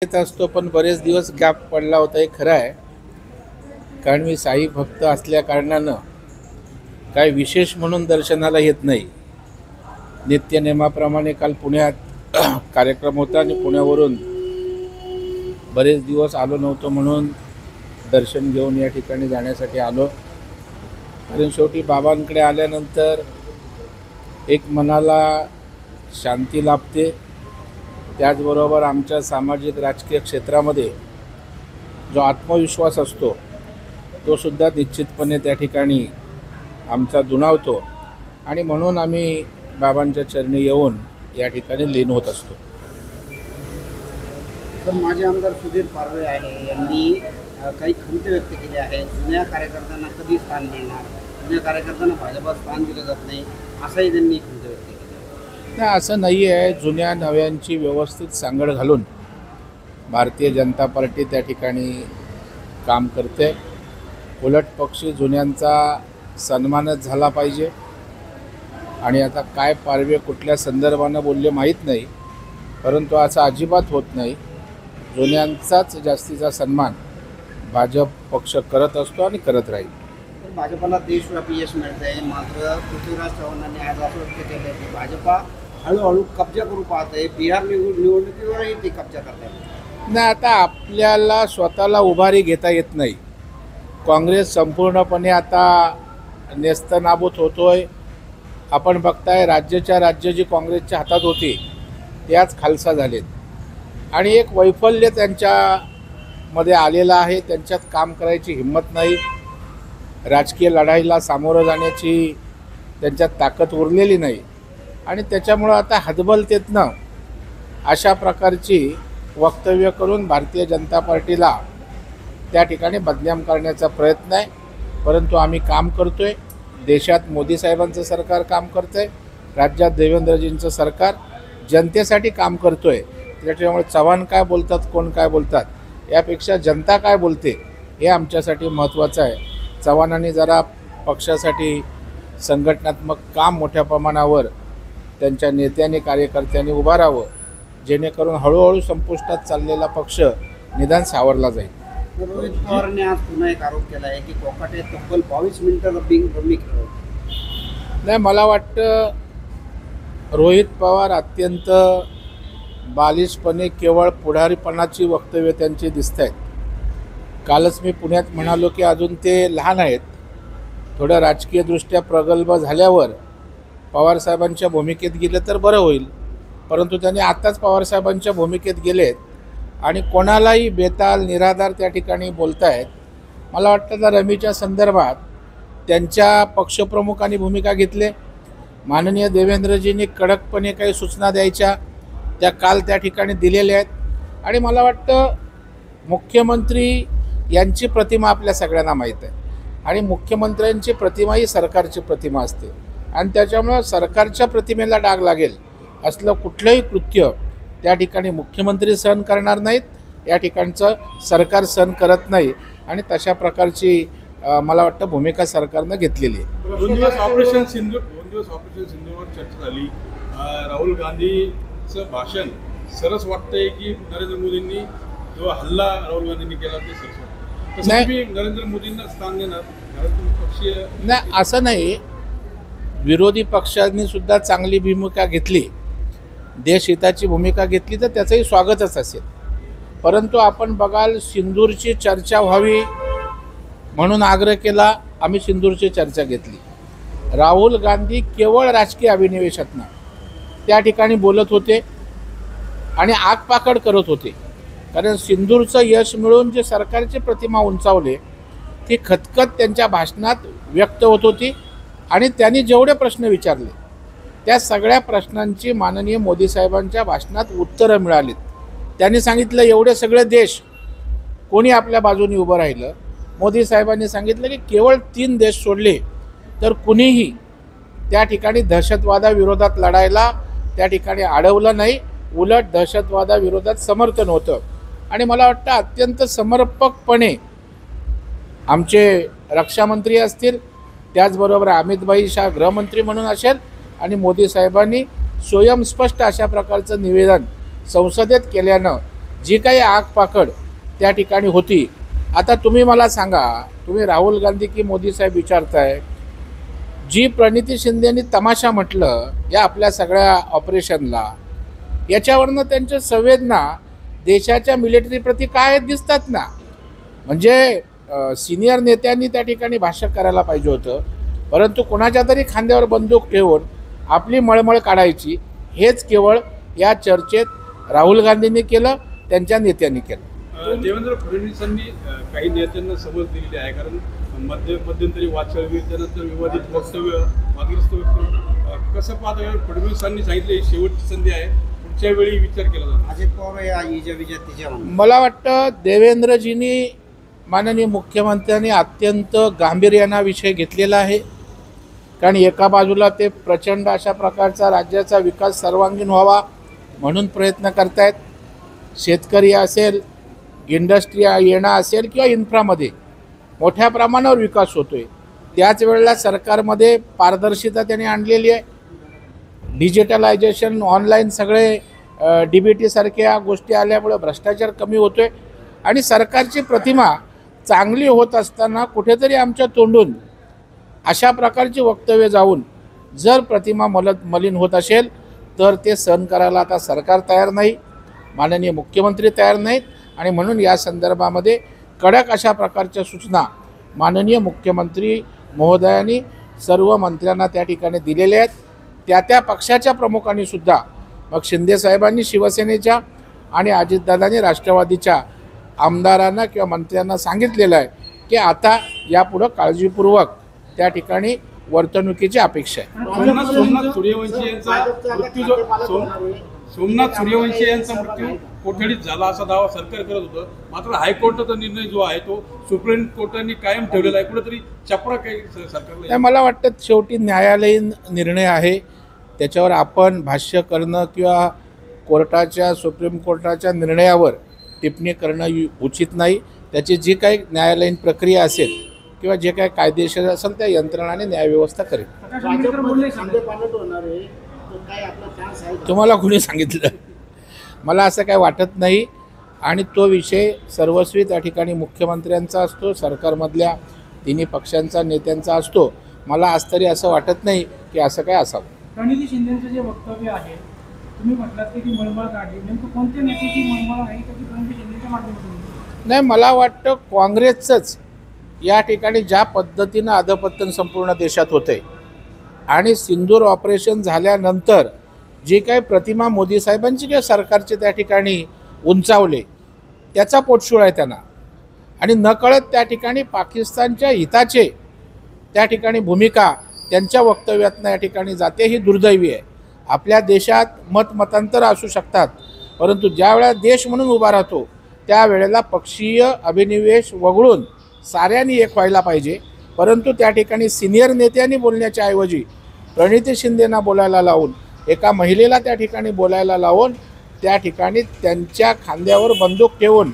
येत असतो, पण बरेच दिवस गॅप पडला होता हे खरं आहे. कारण मी साई भक्त असल्या कारणानं काय विशेष म्हणून दर्शनाला येत नाही. नित्यनेमाप्रमाणे काल पुण्यात कार्यक्रम होता आणि पुण्यावरून बरेच दिवस आलो नव्हतो म्हणून दर्शन घेऊन या ठिकाणी जाण्यासाठी आलो. कारण शेवटी बाबांकडे आल्यानंतर एक मनाला शांती लाभते. त्याचबरोबर आमच्या सामाजिक राजकीय क्षेत्रामध्ये जो आत्मविश्वास असतो तो सुद्धा निश्चितपणे त्या ठिकाणी आमचा दुणावतो आणि म्हणून आम्ही बाबांच्या चरणी येऊन या ठिकाणी लीन होत असतो. तर माजी आमदार सुधीर पारवे यांनी काही खंत व्यक्त केली आहे. जुन्या कार्यकर्त्यांना कधी स्थान मिळणार, जुन्या कार्यकर्त्यांना भाजपात स्थान दिलं जात नाही, असाही त्यांनी खंत व्यक्त केली. नाही, असं नाही आहे. जुन्या नव्यांची व्यवस्थित सांगड घालून भारतीय जनता पार्टी त्या ठिकाणी काम करते. उलट पक्षी जुन्यांचा सन्मानच झाला पाहिजे. आणि आता काय पारवे कुठल्या संदर्भानं बोलले माहीत नाही, परंतु असं अजिबात होत नाही. जुन्यांचाच जास्तीचा सन्मान भाजप पक्ष करत असतो आणि करत राहील. तर भाजपाला देशव्यापी यश मिळत आहे, मात्र पृथ्वीराज चव्हाणांनी आज असं व्यक्त केलं की भाजपा हळूहळू कब्जा करू पाहत आहे. बिहार निवडणुकीवरही ते कब्जा करत आहे. नाही, आता आपल्याला स्वतःला उभारी घेता येत नाही. काँग्रेस संपूर्णपणे आता नेस्तनाबूत होतोय. आपण बघताय राज्य जी काँग्रेसच्या हातात होती त्याच खालसा झालेत आणि एक वैफल्य त्यांच्यामध्ये आलेलं आहे. त्यांच्यात काम करायची हिंमत नाही, राजकीय लढाईला सामोरं जाण्याची त्यांच्यात ताकद उरलेली नाही आणि त्याच्यामुळं आता हतबलतेतनं अशा प्रकारची वक्तव्य करून भारतीय जनता पार्टीला त्या ठिकाणी बदनाम करण्याचा प्रयत्न आहे. परंतु आम्ही काम करतो आहे. देशात मोदी साहेबांचं सरकार काम करतं आहे, राज्यात देवेंद्रजींचं सरकार जनतेसाठी काम करतो आहे. त्याच्यामुळे चव्हाण काय बोलतात, कोण काय बोलतात यापेक्षा जनता काय बोलते हे आमच्यासाठी महत्त्वाचं आहे. चव्हाणांनी जरा पक्षासाठी संघटनात्मक काम मोठ्या प्रमाणावर त्यांच्या नेत्यांनी कार्यकर्त्यांनी उभारावं, जेणेकरून हळूहळू संपुष्टात चाललेला पक्ष निदान सावरला जाईल. रोहित पवारांनी आज पुन्हा एक आरोप केला आहे की कोकाटे तब्बल 22 मिनिटं रम्मी खेळले. नाही, मला वाटतं रोहित पवार अत्यंत बालिशपणे केवळ पुढारीपणाची वक्तव्य त्यांची दिसत आहेत. कालच मी पुण्यात म्हणालो की अजून ते लहान आहेत, थोडं राजकीयदृष्ट्या प्रगल्भ झाल्यावर पवारसाहेबांच्या भूमिकेत गेलं तर बरं होईल. परंतु त्यांनी आत्ताच पवारसाहेबांच्या भूमिकेत गेलेत आणि कोणालाही बेताल निराधार त्या ठिकाणी बोलत आहेत. मला वाटतं त्या रमीच्या संदर्भात त्यांच्या पक्षप्रमुखांनी भूमिका घेतली. माननीय देवेंद्रजींनी कडकपणे काही सूचना द्यायच्या त्या काल त्या ठिकाणी दिलेल्या आहेत आणि मला वाटतं मुख्यमंत्री यांची प्रतिमा आपल्या सगळ्यांना माहीत आहे आणि मुख्यमंत्र्यांची प्रतिमा ही सरकारची प्रतिमा असते आणि त्याच्यामुळं सरकारच्या प्रतिमेला डाग लागेल असलं कुठलंही कृत्य त्या ठिकाणी मुख्यमंत्री सहन करणार नाहीत, या ठिकाणचं सरकार सहन करत नाही आणि तशा प्रकारची मला वाटतं भूमिका सरकारनं घेतलेली आहे. 2 दिवस ऑपरेशन सिंधूवर चर्चा झाली. राहुल गांधीचं भाषण सरस वाटतंय की नरेंद्र मोदींनी जो हल्ला राहुल गांधींनी केला ते सरस वाटतं. तसं तुम्ही नरेंद्र मोदींना स्थान देणार पक्षीय? नाही, असं नाही. विरोधी पक्षांनी सुद्धा चांगली भूमिका घेतली, देशहिताची भूमिका घेतली तर त्याचंही स्वागतच असेल. परंतु आपण बघाल सिंदूरची चर्चा व्हावी म्हणून आग्रह केला, आम्ही सिंदूरची चर्चा घेतली. राहुल गांधी केवळ राजकीय अभिनिवेशातनं त्या ठिकाणी बोलत होते आणि आगपाखड करत होते. कारण सिंदूरचं यश मिळून जे सरकारची प्रतिमा उंचावले ती खतखत त्यांच्या भाषणात व्यक्त होत होती आणि त्यांनी जेवढे प्रश्न विचारले त्या सगळ्या प्रश्नांची माननीय मोदी साहेबांच्या भाषणात उत्तरं मिळालीत. त्यांनी सांगितलं एवढे सगळे देश कोणी आपल्या बाजूने उभं राहिलं. मोदी साहेबांनी सांगितलं की केवळ 3 देश सोडले तर कुणीही त्या ठिकाणी दहशतवादाविरोधात लढायला त्या ठिकाणी अडवलं नाही, उलट दहशतवादाविरोधात समर्थन होतं. आणि मला वाटतं अत्यंत समर्पकपणे आमचे रक्षामंत्री असतील, त्याचबरोबर अमितभाई शाह गृहमंत्री म्हणून असेल आणि मोदी साहेबांनी स्वयंस्पष्ट अशा प्रकारचं निवेदन संसदेत केल्यानं जी काही आगपाखड त्या ठिकाणी होती. आता तुम्ही मला सांगा, तुम्ही राहुल गांधी की मोदी साहेब विचारताय, जी प्रणिती शिंदेनी तमाशा म्हटलं या आपल्या सगळ्या ऑपरेशनला, याच्यावरनं त्यांच्या संवेदना देशाच्या मिलिटरीप्रती काय दिसतात ना. म्हणजे सिनियर नेत्यांनी त्या ठिकाणी भाष्य करायला पाहिजे होतं, परंतु कोणाच्या तरी खांद्यावर बंदूक ठेवून आपली मळमळ काढायची, हेच केवळ या चर्चेत राहुल गांधींनी केलं, त्यांच्या नेत्यांनी केलं. देवेंद्र फडणवीसांनी काही नेत्यांना समज दिलेली आहे, कारण मध्यंतरी वादळवीर त्यानंतर विवादित वक्तव्य, वादग्रस्त वक्तव्य कसं पाहता फडणवीसांनी सांगितलं ही शेवटची संधी आहे, पुढच्या वेळी विचार केला जातो. अजित पवार या इजा विजय तिच्या मला वाटतं देवेंद्रजींनी, माननीय मुख्यमंत्र्यांनी अत्यंत गांभीर्यानं विषय घेतलेला आहे. कारण एका बाजूला ते प्रचंड अशा प्रकारचा राज्याचा विकास सर्वांगीण व्हावा म्हणून प्रयत्न करतायत. शेतकरी असेल, इंडस्ट्री येणं असेल किंवा इन्फ्रामध्ये मोठ्या प्रमाणावर विकास होतोय. त्याच वेळेला सरकारमध्ये पारदर्शिता त्यांनी आणलेली आहे. डिजिटलायझेशन, ऑनलाईन सगळे DBT सारख्या गोष्टी आल्यामुळे भ्रष्टाचार कमी होतोय. आणि सरकारची प्रतिमा चांगली होत असताना कुठेतरी आमच्या तोंडून अशा प्रकारची वक्तव्य जाऊन जर प्रतिमा मलिन होत असेल तर ते सहन करायला आता सरकार तयार नाही, माननीय मुख्यमंत्री तयार नाहीत. आणि म्हणून या संदर्भामध्ये कडक अशा प्रकारच्या सूचना माननीय मुख्यमंत्री महोदयांनी सर्व मंत्र्यांना त्या ठिकाणी दिलेल्या आहेत. त्या पक्षाच्या प्रमुखांनी सुद्धा, मग शिंदेसाहेबांनी शिवसेनेच्या आणि अजितदादांनी राष्ट्रवादीच्या आमदारांना किंवा मंत्र्यांना सांगितलेलं आहे की आता यापुढं काळजीपूर्वक त्या ठिकाणी वर्तणुकीची अपेक्षा आहे. सोमनाथ सूर्यवंशी यांचा मृत्यू कोठडीत झाला असा दावा सरकार करत होतं, मात्र हायकोर्टाचा निर्णय जो आहे तो सुप्रीम कोर्टाने कायम ठेवलेला आहे. कुठेतरी चपरा काही सरकारला. मला वाटतं शेवटी न्यायालयीन निर्णय आहे, त्याच्यावर आपण भाष्य करणं किंवा कोर्टाच्या, सुप्रीम कोर्टाच्या निर्णयावर टिप्पणी करणं उचित नाही. त्याची जी काही न्यायालयीन प्रक्रिया असेल किंवा जे काही कायदेशीर असेल त्या यंत्रणाने न्यायव्यवस्था करेल. तुम्हाला कुणी सांगितलं? मला असं काय वाटत नाही. आणि तो विषय सर्वस्वी त्या ठिकाणी मुख्यमंत्र्यांचा असतो, सरकारमधल्या तिन्ही पक्षांचा नेत्यांचा असतो. मला आज तरी असं वाटत नाही की असं काय असावं. प्रणिती शिंदेचं जे वक्तव्य आहे, तुम्ही म्हटलात की ती मळमळ काढली, नेमकं कोणत्या नेत्याची मळमळ आहे की प्रणिती शिंदेच्या माध्यमातून? नाही, मला वाटतं काँग्रेसचंच या ठिकाणी ज्या पद्धतीनं अधपतन संपूर्ण देशात होते आणि सिंदूर ऑपरेशन झाल्यानंतर जी काही प्रतिमा मोदी साहेबांची किंवा सरकारचे त्या ठिकाणी उंचावले, त्याचा पोटशूळ आहे त्यांना. आणि नकळत त्या ठिकाणी पाकिस्तानच्या हिताचे त्या ठिकाणी भूमिका त्यांच्या वक्तव्यातनं या ठिकाणी जाते. ही दुर्दैवी आहे. आपल्या देशात मतांतर असू शकतात, परंतु ज्या वेळेला देश म्हणून उभा राहतो त्यावेळेला पक्षीय अभिनिवेश वगळून साऱ्यांनी एक व्हायला पाहिजे. परंतु त्या ठिकाणी सिनियर नेत्यांनी बोलण्याच्या ऐवजी प्रणिती शिंदेंना बोलायला लावून, एका महिलेला त्या ठिकाणी बोलायला लावून त्या ठिकाणी त्यांच्या खांद्यावर बंदूक ठेवून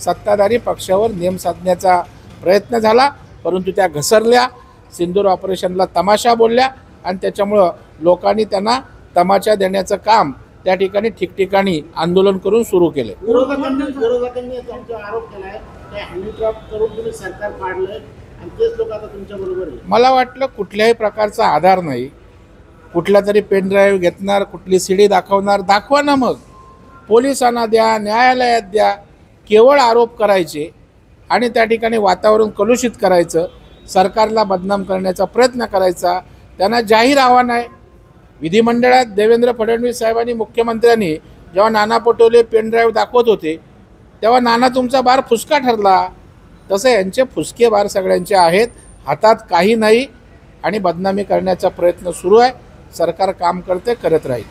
सत्ताधारी पक्षावर नेम साधण्याचा प्रयत्न झाला. परंतु त्या घसरल्या, सिंदूर ऑपरेशनला तमाशा बोलल्या आणि त्याच्यामुळं लोकांनी त्यांना तमाशा देण्याचं काम त्या ठिकाणी ठिकठिकाणी आंदोलन करून सुरू केले. विरोधकांनी त्यांचा आरोप केलाय ते हँडीट्रॅप करून तुम्ही सरकार पाडलंय आणि तेच लोक आता तुमच्या बरोबर आहे. मला वाटलं कुठल्याही प्रकारचा आधार नाही. कुठला तरी पेन ड्राईव्ह घेतणार, कुठली सीडी दाखवणार, दाखवा ना, मग पोलिसांना द्या, न्यायालयात द्या. केवळ आरोप करायचे आणि त्या ठिकाणी वातावरण कलुषित करायचं, सरकारला बदनाम करण्याचा प्रयत्न करायचा, त्यांना जाहीर आव्हान आहे. विधिमंडळात देवेंद्र फडणवीस साहेबांनी, मुख्यमंत्र्यांनी जेव्हा नाना पटोले पेन ड्राईव्ह दाखवत होते तेव्हा नाना तुमचा बार फुसका ठरला. तसं यांचे फुसके बार सगळ्यांचे आहेत. हातात काही नाही आणि बदनामी करण्याचा प्रयत्न सुरू आहे. सरकार काम करते, करत राहील.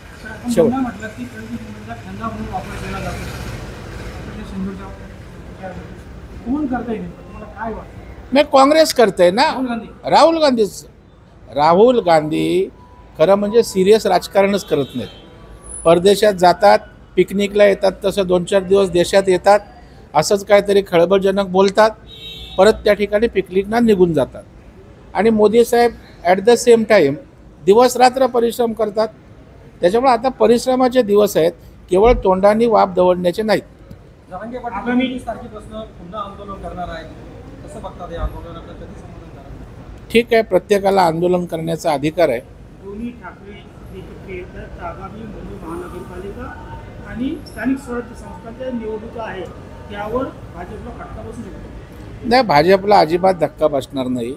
शेवट नाही, काँग्रेस करते ना, राहुल गांधीच. राहुल गांधी खरं म्हणजे सिरियस राजकारणच करत नाहीत. परदेशात जातात, पिकनिकला येतात, तसं 2-4 दिवस देशात येतात, असंच काहीतरी खळबळजनक बोलतात, परत त्या ठिकाणी पिकनिकना निघून जातात. आणि मोदी साहेब ॲट द सेम टाईम दिवस रात्र परिश्रम करतात. त्याच्यामुळे आता परिश्रमाचे दिवस आहेत, केवळ तोंडाने वाप दवडण्याचे नाहीत. जरांगे पाटील आगामी 20 तारखेपासून पुन्हा आंदोलन करणार आहेत. कसं बघतात या आंदोलनाकडे, कधी समाधान करणार? ठीक आहे, प्रत्येकाला आंदोलन करण्याचा अधिकार आहे. दोन्ही ठाकरे एकत्र येतात. आगामी मुंबई महानगरपालिका आणि स्थानिक स्वराज्य संस्थांच्या निवडणुका आहेत, त्यावर भाजपला फटका बसू शकतो. नाही, भाजपला अजिबात धक्का बसणार नाही.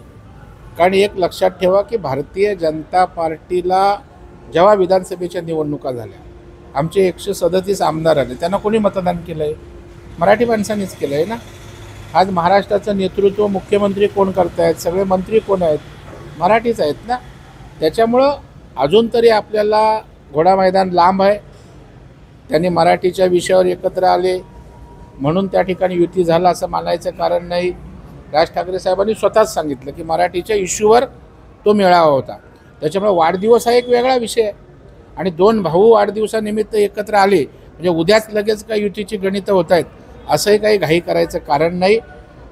कारण एक लक्षात ठेवा की भारतीय जनता पार्टीला जेव्हा विधानसभेच्या निवडणुका झाल्या, आमचे 137 आमदार आले, त्यांना कोणी मतदान केलं आहे? मराठी माणसांनीच केलं आहे ना. आज महाराष्ट्राचं नेतृत्व मुख्यमंत्री कोण करतायत, सगळे मंत्री कोण आहेत? मराठीच आहेत ना. त्याच्यामुळं अजून तरी आपल्याला घोडा मैदान लांब आहे. त्यांनी मराठीच्या विषयावर एकत्र आले म्हणून त्या ठिकाणी युती झाला असं मानायचं कारण नाही. राज ठाकरे साहेबांनी स्वतःच सांगितलं की मराठीच्या इश्यूवर तो मेळावा होता. त्याच्यामुळे वाढदिवस हा एक वेगळा विषय आहे आणि दोन भाऊ वाढदिवसानिमित्त एकत्र आले म्हणजे उद्याच लगेच काही युतीची गणितं होत आहेत असंही काही घाई करायचं कारण नाही.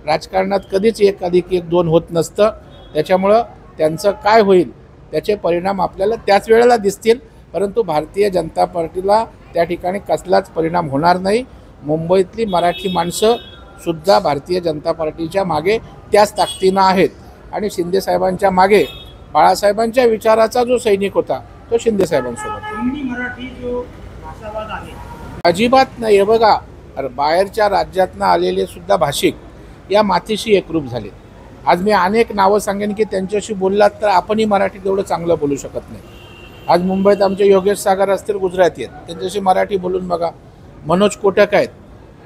राजकारणात कधीच 1+1=2 होत नसतं. त्याच्यामुळं त्यांचं काय होईल त्याचे परिणाम आपल्याला त्याच वेळेला दिसतील, परंतु भारतीय जनता पार्टीला त्या ठिकाणी कसलाच परिणाम होणार नाही. मुंबईतली मराठी माणसं सुद्धा भारतीय जनता पार्टीच्या मागे त्याच ताकदीनं आहेत आणि शिंदेसाहेबांच्या मागे बाळासाहेबांच्या विचाराचा जो सैनिक होता तो शिंदेसाहेबांसोबत. हिंदी मराठी जो भाषावाद आहे अजिबात नाही. हे बघा, बाहेरच्या राज्यातनं आलेले सुद्धा भाषिक या मातीशी एकरूप झाले. आज मी अनेक नावं सांगेन की त्यांच्याशी बोललात तर आपणही मराठीत एवढं चांगलं बोलू शकत नाही. आज मुंबईत आमचे योगेश सागर असतील, गुजराती आहेत, त्यांच्याशी मराठी बोलून बघा. मनोज कोटक आहेत,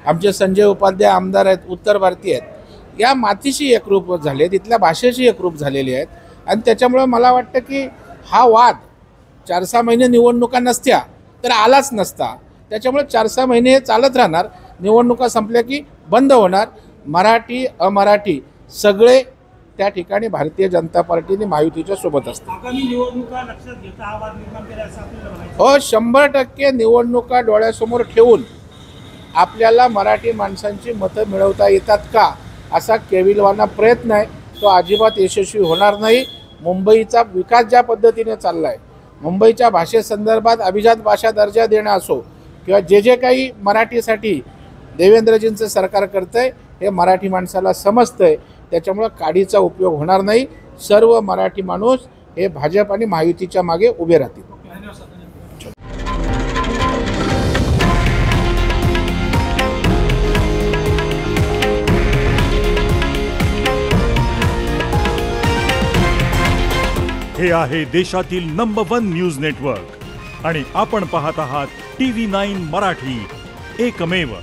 आमचे संजय उपाध्याय आमदार आहेत, उत्तर भारतीय आहेत. या मातीशी एकरूप झाले, तिथल्या भाषेशी एकरूप झालेली आहेत आणि त्याच्यामुळं मला वाटतं की हा वाद 4-6 महिने निवडणुका नसत्या तर आलाच नसता. त्याच्यामुळे 4-6 महिने हे चालत राहणार. निवडणुका संपल्या की बंद होणार. मराठी अमराठी सगळे त्या ठिकाणी भारतीय जनता पार्टीने महायुतीच्या सोबत असतात. आगामी निवडणुका लक्षात घेता हा वाद निर्माण केला असं आपल्याला म्हणायचं. हो, 100% निवडणुका डोळ्यासमोर ठेवून आपल्याला मराठी माणसांची मतं मिळवता येतात का असा केविलवाना प्रयत्न आहे, तो अजिबात यशस्वी होणार नाही. मुंबईचा विकास ज्या पद्धतीने चालला आहे, मुंबईच्या भाषेसंदर्भात अभिजात भाषा दर्जा देणं असो किंवा जे काही मराठीसाठी देवेंद्रजींचं सरकार करतं आहे हे मराठी माणसाला समजतं आहे. त्याच्यामुळं काडीचा उपयोग होणार नाही. सर्व मराठी माणूस हे भाजप आणि महायुतीच्या मागे उभे राहतील. धन्यवाद सर. हे आहे देशातील नंबर 1 न्यूज नेटवर्क आणि आपण पाहत आहात TV9 मराठी, एकमेव.